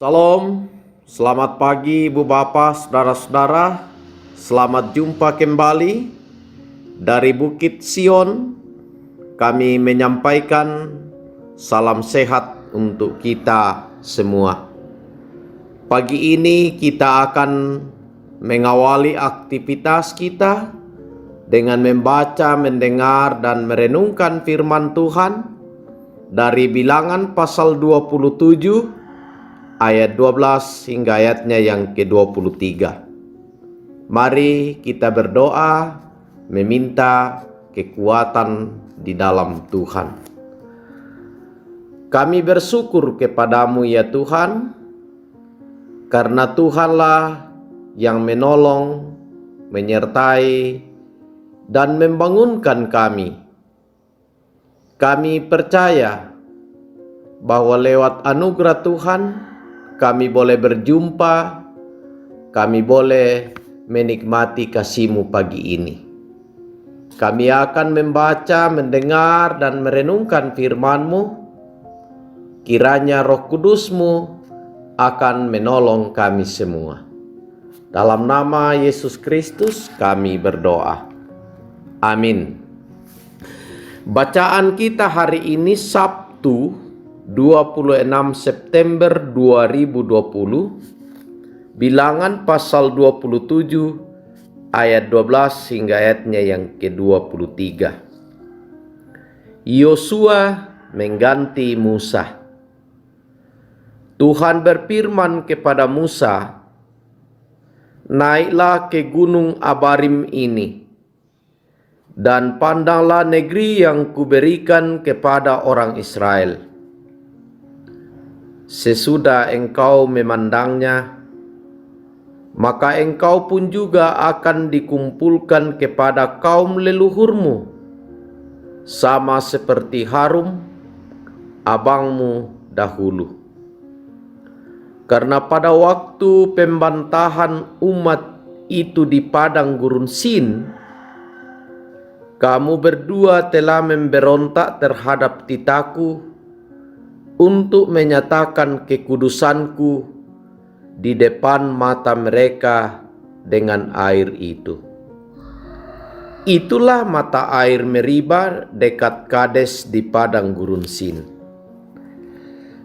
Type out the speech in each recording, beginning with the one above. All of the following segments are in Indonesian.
Salam, selamat pagi Ibu Bapak, Saudara-saudara. Selamat jumpa kembali dari Bukit Sion. Kami menyampaikan salam sehat untuk kita semua. Pagi ini kita akan mengawali aktivitas kita dengan membaca, mendengar, dan merenungkan firman Tuhan dari Bilangan pasal 27 ayat 12 hingga ayatnya yang ke-23. Mari kita berdoa meminta kekuatan di dalam Tuhan. Kami bersyukur kepadamu ya Tuhan, karena Tuhanlah yang menolong, menyertai, dan membangunkan kami. Kami percaya bahwa lewat anugerah Tuhan, kami boleh berjumpa, kami boleh menikmati kasih-Mu pagi ini. Kami akan membaca, mendengar, dan merenungkan firman-Mu. Kiranya Roh Kudus-Mu akan menolong kami semua. Dalam nama Yesus Kristus kami berdoa. Amin. Bacaan kita hari ini Sabtu 26 September 2020, Bilangan pasal 27 ayat 12 hingga ayatnya yang ke-23. Yosua mengganti Musa. Tuhan berfirman kepada Musa, "Naiklah ke gunung Abarim ini, dan pandanglah negeri yang kuberikan kepada orang Israel. Sesudah engkau memandangnya, maka engkau pun juga akan dikumpulkan kepada kaum leluhurmu, sama seperti Harum, abangmu dahulu. Karena pada waktu pembantahan umat itu di padang gurun Sin, kamu berdua telah memberontak terhadap titahku untuk menyatakan kekudusanku di depan mata mereka dengan air itu. Itulah mata air Meriba dekat Kades di padang gurun Sin."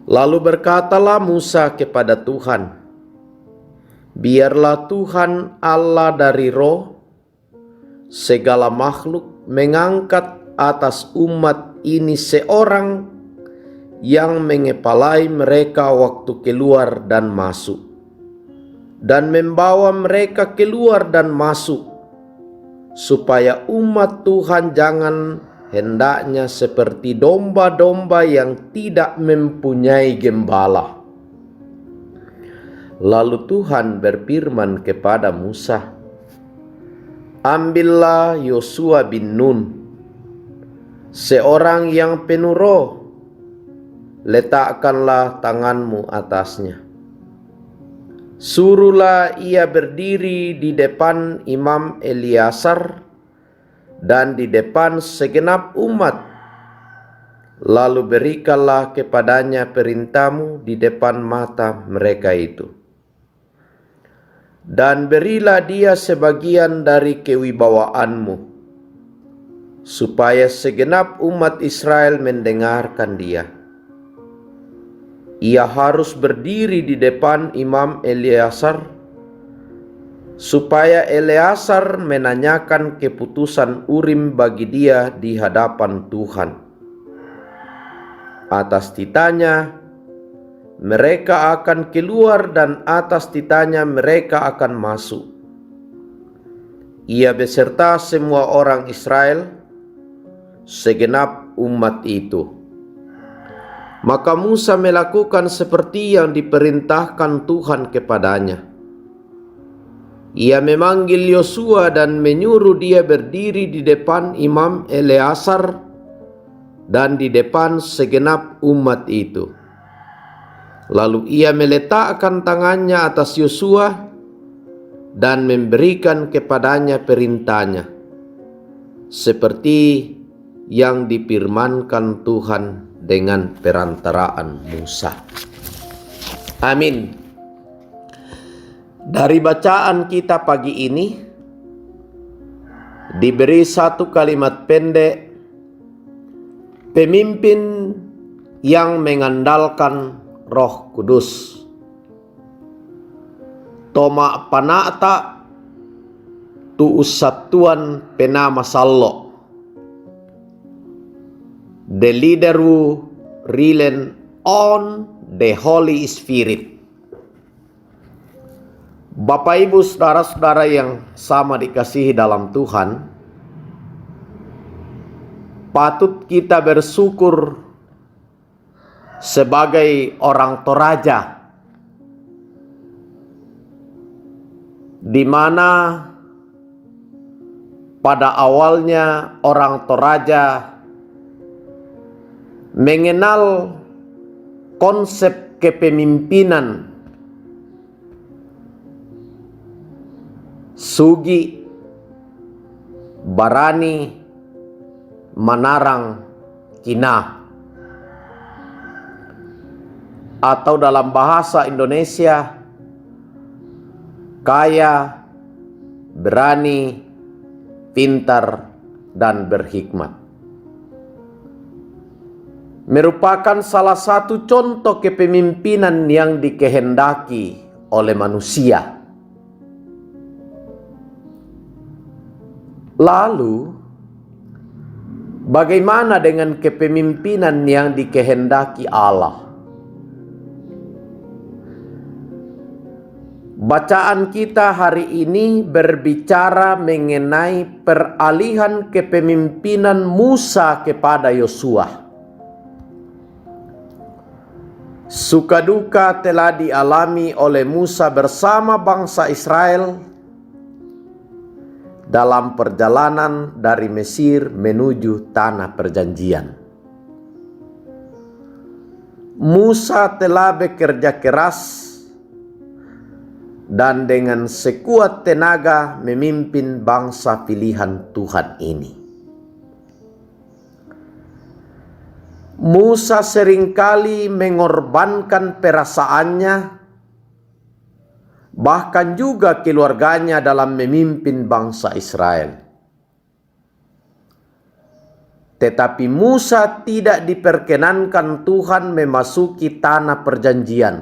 Lalu berkatalah Musa kepada Tuhan, "Biarlah Tuhan Allah dari roh segala makhluk mengangkat atas umat ini seorang yang mengepalai mereka waktu keluar dan masuk, dan membawa mereka keluar dan masuk, supaya umat Tuhan jangan hendaknya seperti domba-domba yang tidak mempunyai gembala." Lalu Tuhan berfirman kepada Musa, "Ambillah Yosua bin Nun, seorang yang penuh roh, letakkanlah tanganmu atasnya. Suruhlah ia berdiri di depan Imam Eleazar dan di depan segenap umat. Lalu berikanlah kepadanya perintahmu di depan mata mereka itu. Dan berilah dia sebagian dari kewibawaanmu, supaya segenap umat Israel mendengarkan dia. Ia harus berdiri di depan Imam Eleazar, supaya Eleazar menanyakan keputusan Urim bagi dia di hadapan Tuhan. Atas titanya mereka akan keluar, dan atas titanya mereka akan masuk. Ia beserta semua orang Israel, segenap umat itu." Maka Musa melakukan seperti yang diperintahkan Tuhan kepadanya. Ia memanggil Yosua dan menyuruh dia berdiri di depan Imam Eleazar dan di depan segenap umat itu. Lalu ia meletakkan tangannya atas Yosua dan memberikan kepadanya perintahnya, seperti yang difirmankan Tuhan dengan perantaraan Musa. Amin. Dari bacaan kita pagi ini diberi satu kalimat pendek, pemimpin yang mengandalkan Roh Kudus. Toma panata tu usatuan penama sallo. The leader who rely on the Holy Spirit. Bapak Ibu saudara-saudara yang sama dikasihi dalam Tuhan, patut kita bersyukur sebagai orang Toraja, di mana pada awalnya orang Toraja mengenal konsep kepemimpinan, sugi, barani, manarang, kina, atau dalam bahasa Indonesia, kaya, berani, pintar, dan berhikmat. Merupakan salah satu contoh kepemimpinan yang dikehendaki oleh manusia. Lalu, bagaimana dengan kepemimpinan yang dikehendaki Allah? Bacaan kita hari ini berbicara mengenai peralihan kepemimpinan Musa kepada Yosua. Suka duka telah dialami oleh Musa bersama bangsa Israel dalam perjalanan dari Mesir menuju tanah perjanjian. Musa telah bekerja keras dan dengan sekuat tenaga memimpin bangsa pilihan Tuhan ini. Musa seringkali mengorbankan perasaannya, bahkan juga keluarganya dalam memimpin bangsa Israel. Tetapi Musa tidak diperkenankan Tuhan memasuki tanah perjanjian.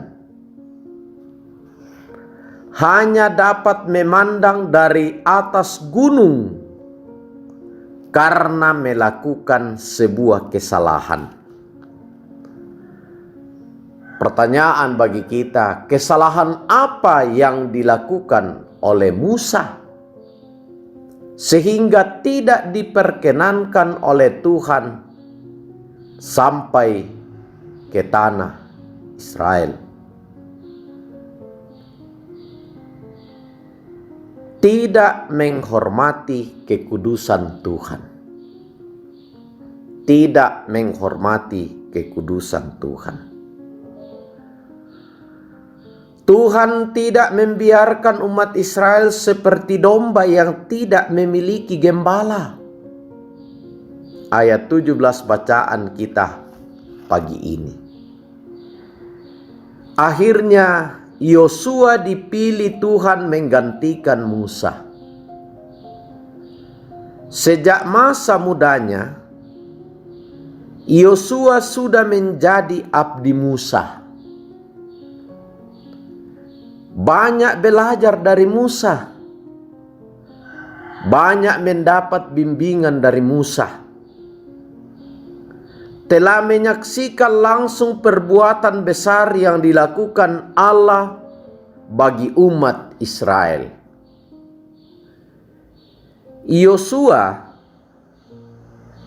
Hanya dapat memandang dari atas gunung karena melakukan sebuah kesalahan. Pertanyaan bagi kita, kesalahan apa yang dilakukan oleh Musa sehingga tidak diperkenankan oleh Tuhan sampai ke tanah Israel? Tidak menghormati kekudusan Tuhan. Tidak menghormati kekudusan Tuhan. Tuhan tidak membiarkan umat Israel seperti domba yang tidak memiliki gembala. Ayat 17 bacaan kita pagi ini. Akhirnya Yosua dipilih Tuhan menggantikan Musa. Sejak masa mudanya, Yosua sudah menjadi abdi Musa. Banyak belajar dari Musa. Banyak mendapat bimbingan dari Musa. Telah menyaksikan langsung perbuatan besar yang dilakukan Allah bagi umat Israel. Yosua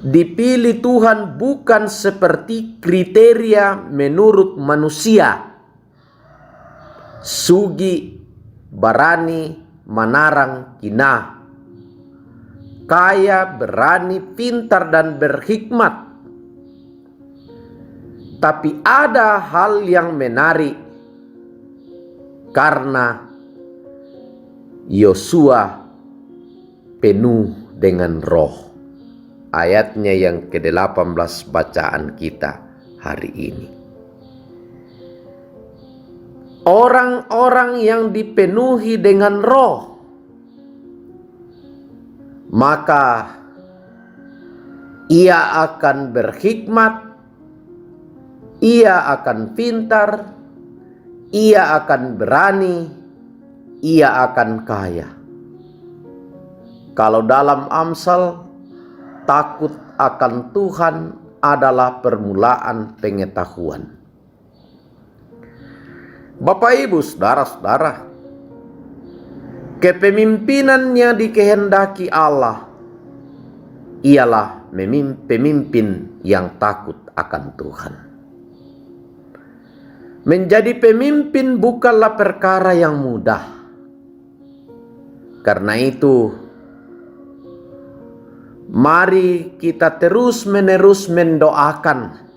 dipilih Tuhan bukan seperti kriteria menurut manusia. Sugi, barani, manarang, kina, kaya, berani, pintar, dan berhikmat. Tapi ada hal yang menarik karena Yosua penuh dengan roh. Ayatnya yang ke-18 bacaan kita hari ini. orang-orang yang dipenuhi dengan Roh, maka ia akan berhikmat, ia akan pintar, ia akan berani, ia akan kaya. Kalau dalam Amsal, takut akan Tuhan adalah permulaan pengetahuan. Bapak, Ibu, saudara-saudara, kepemimpinan yang dikehendaki Allah ialah pemimpin yang takut akan Tuhan. Menjadi pemimpin bukanlah perkara yang mudah. Karena itu, mari kita terus-menerus mendoakan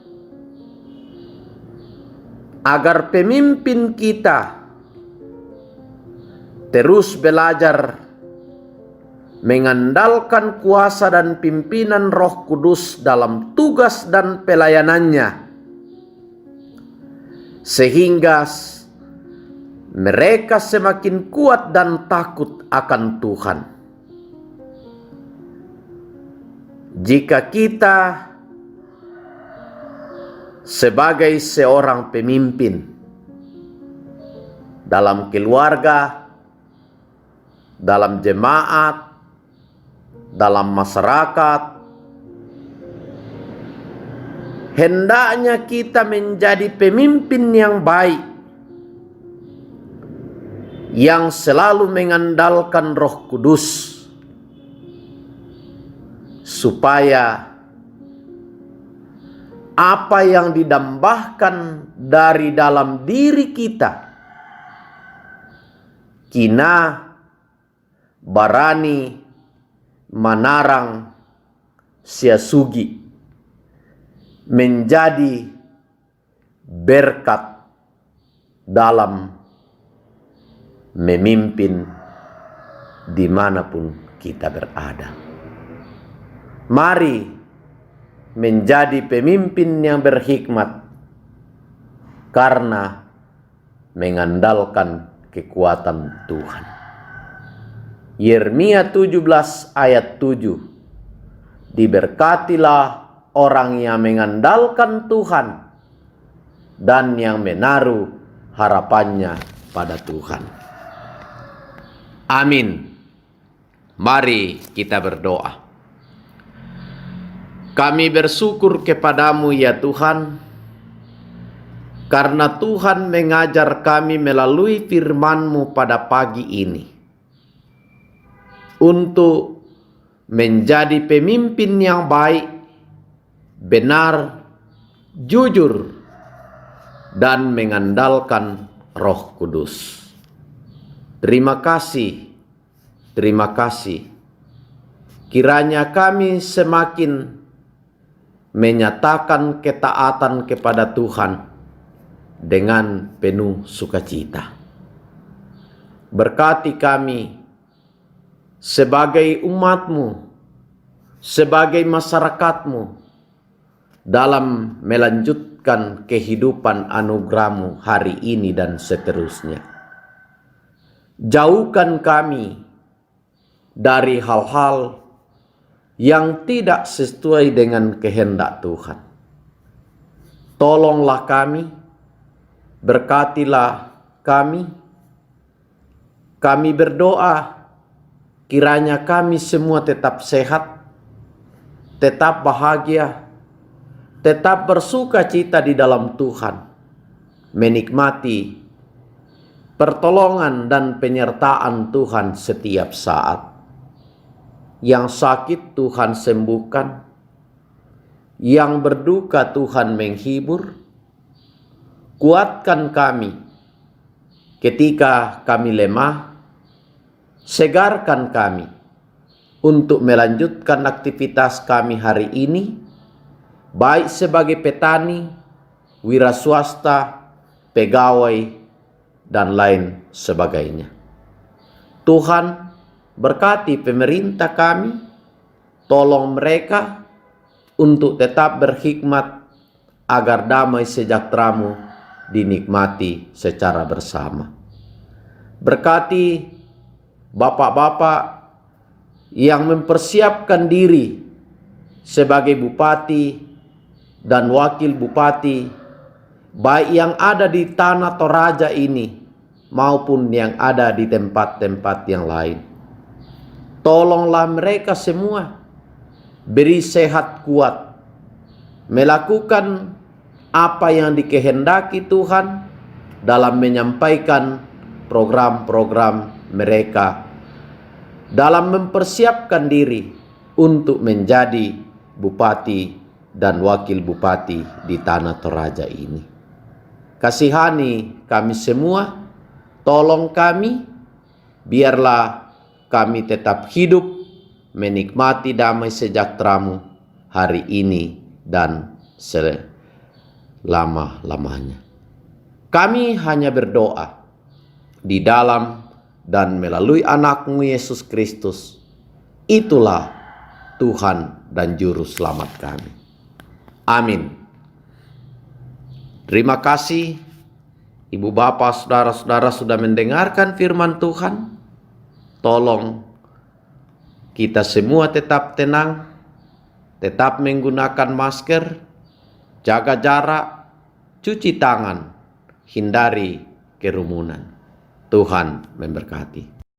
agar pemimpin kita terus belajar mengandalkan kuasa dan pimpinan Roh Kudus dalam tugas dan pelayanannya, sehingga mereka semakin kuat dan takut akan Tuhan. Jika kita sebagai seorang pemimpin dalam keluarga, dalam jemaat, dalam masyarakat, hendaknya kita menjadi pemimpin yang baik, yang selalu mengandalkan Roh Kudus, supaya apa yang didambahkan dari dalam diri kita, kina, barani, manarang, siasugi, menjadi berkat dalam memimpin dimanapun kita berada. Mari menjadi pemimpin yang berhikmat karena mengandalkan kekuatan Tuhan. Yeremia 17 ayat 7. Diberkatilah orang yang mengandalkan Tuhan dan yang menaruh harapannya pada Tuhan. Amin. Mari kita berdoa. Kami bersyukur kepadamu ya Tuhan, karena Tuhan mengajar kami melalui firman-Mu pada pagi ini untuk menjadi pemimpin yang baik, benar, jujur, dan mengandalkan Roh Kudus. Terima kasih, terima kasih. Kiranya kami semakin menyatakan ketaatan kepada Tuhan dengan penuh sukacita. Berkati kami sebagai umat-Mu, sebagai masyarakat-Mu, dalam melanjutkan kehidupan anugerah-Mu hari ini dan seterusnya. Jauhkan kami dari hal-hal yang tidak sesuai dengan kehendak Tuhan. Tolonglah kami, berkatilah kami. Kami berdoa kiranya kami semua tetap sehat, tetap bahagia, tetap bersuka cita di dalam Tuhan, menikmati pertolongan dan penyertaan Tuhan setiap saat. Yang sakit Tuhan sembuhkan, yang berduka Tuhan menghibur. Kuatkan kami ketika kami lemah, segarkan kami untuk melanjutkan aktivitas kami hari ini, baik sebagai petani, wira swasta, pegawai, dan lain sebagainya. Tuhan, berkati pemerintah kami, tolong mereka untuk tetap berhikmat agar damai sejahtera-Mu dinikmati secara bersama. Berkati bapak-bapak yang mempersiapkan diri sebagai bupati dan wakil bupati, baik yang ada di tanah Toraja ini maupun yang ada di tempat-tempat yang lain. Tolonglah mereka semua, beri sehat kuat, melakukan apa yang dikehendaki Tuhan dalam menyampaikan program-program mereka, dalam mempersiapkan diri untuk menjadi bupati dan wakil bupati di tanah Toraja ini. Kasihani kami semua, tolong kami, biarlah kami tetap hidup menikmati damai sejahtera-Mu hari ini dan selama-lamanya. Kami hanya berdoa di dalam dan melalui anak-Mu Yesus Kristus. Itulah Tuhan dan Juru Selamat kami. Amin. Terima kasih Ibu Bapak, saudara-saudara sudah mendengarkan firman Tuhan. Tolong kita semua tetap tenang, tetap menggunakan masker, jaga jarak, cuci tangan, hindari kerumunan. Tuhan memberkati.